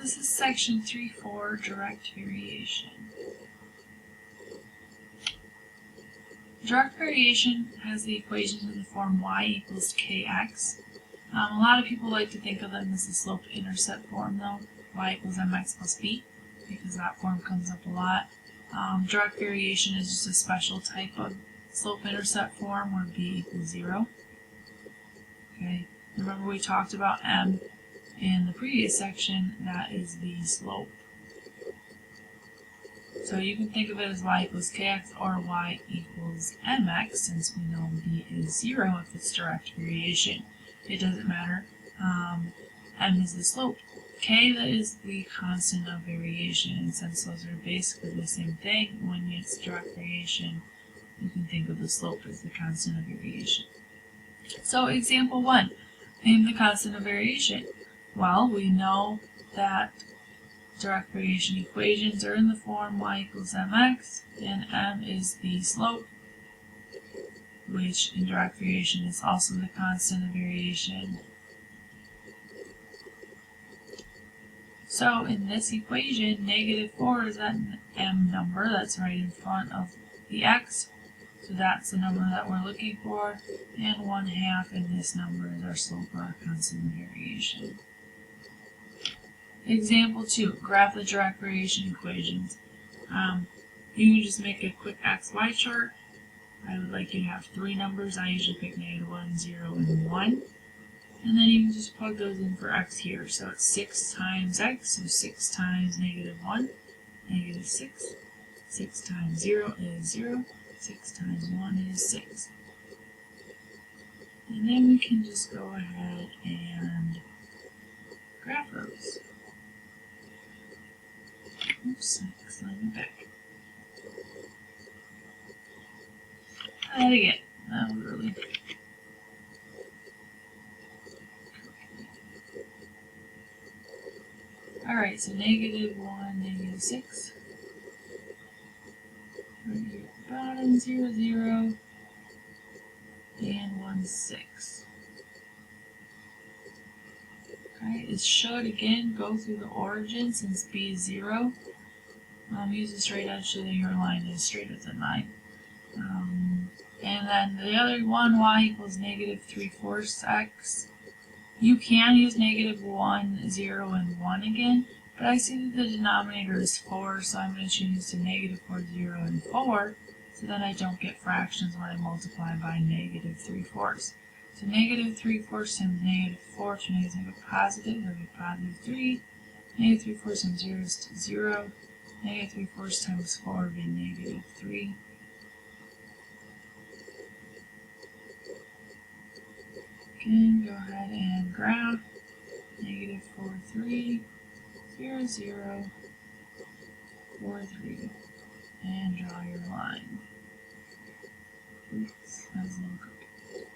This is section 3.4, direct variation. Direct variation has the equations in the form y equals kx. A lot of people like to think of them as the slope-intercept form though, y equals mx plus b, because that form comes up a lot. Direct variation is just a special type of slope-intercept form where b equals 0. Okay, remember we talked about m in the previous section, that is the slope. So you can think of it as y equals kx or y equals mx, since we know b is 0 if it's direct variation. It doesn't matter. M is the slope. K that is the constant of variation, and since those are basically the same thing, when it's direct variation, you can think of the slope as the constant of variation. So example 1, name the constant of variation. Well, we know that direct variation equations are in the form y equals mx, and m is the slope, which in direct variation is also the constant of variation. So in this equation, -4 is that m number that's right in front of the x, so that's the number that we're looking for, and 1/2 in this number is our slope or our constant of variation. Example 2, graph the direct variation equations. You can just make a quick XY chart. I would like you to have 3 numbers. I usually pick -1, 0, and 1. And then you can just plug those in for x here. So it's 6 times x, so 6 times -1, -6. 6 times 0 is 0. 6 times 1 is 6. And then we can just go ahead and graph those. Oops, I slammed it back. Try that again. That was really... Alright, so -1, -6. Right here at the bottom, 0, 0, and 1, 6. Okay, it should again go through the origin since b is 0. Use a straight edge so that your line is straight as a 9. And then the other one, y equals -3/4 x. You can use -1, 0, and 1 again, but I see that the denominator is 4, so I'm going to change to -4, 0, and 4, so that I don't get fractions when I multiply by -3/4. So -3/4 times -4, which means I have a positive, that'll be +3. -3/4 times 0 is 0. -3/4 times 4 would be -3. Again, go ahead and graph -4, 3, 0, 0, 4, 3, and draw your line. Oops, that was a little crooked.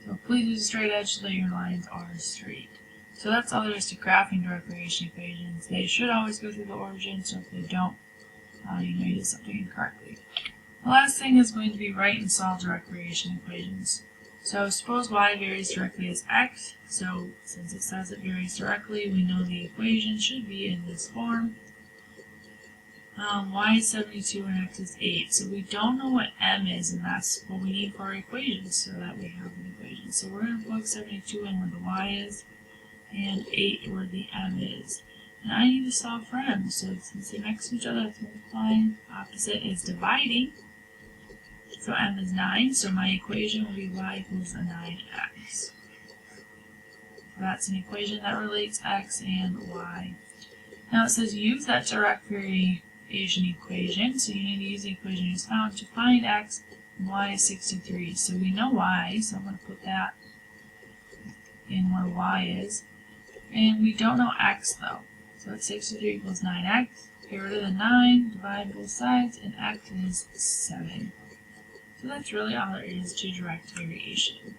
So please use a straight edge so that your lines are straight. So that's all there is to graphing direct variation equations. They should always go through the origin, so if they don't, you know you did something incorrectly. The last thing is going to be write and solve direct variation equations. So suppose y varies directly as x, so since it says it varies directly, we know the equation should be in this form. Y is 72 and x is 8, so we don't know what m is, and that's what we need for our equations, so that we have an equation. So we're going to plug 72 in where the y is, and 8 where the m is. And I need to solve for m, so since they're next to each other, that's multiplying. Opposite is dividing. So m is 9, so my equation will be y equals 9x. So that's an equation that relates x and y. Now it says use that direct variation equation, so you need to use the equation you just found to find x, and y is 63. So we know y, so I'm going to put that in where y is. And we don't know x though. So it's 63 equals 9x. Get rid of the 9, divide both sides, and x is 7. So that's really all there is to direct variation.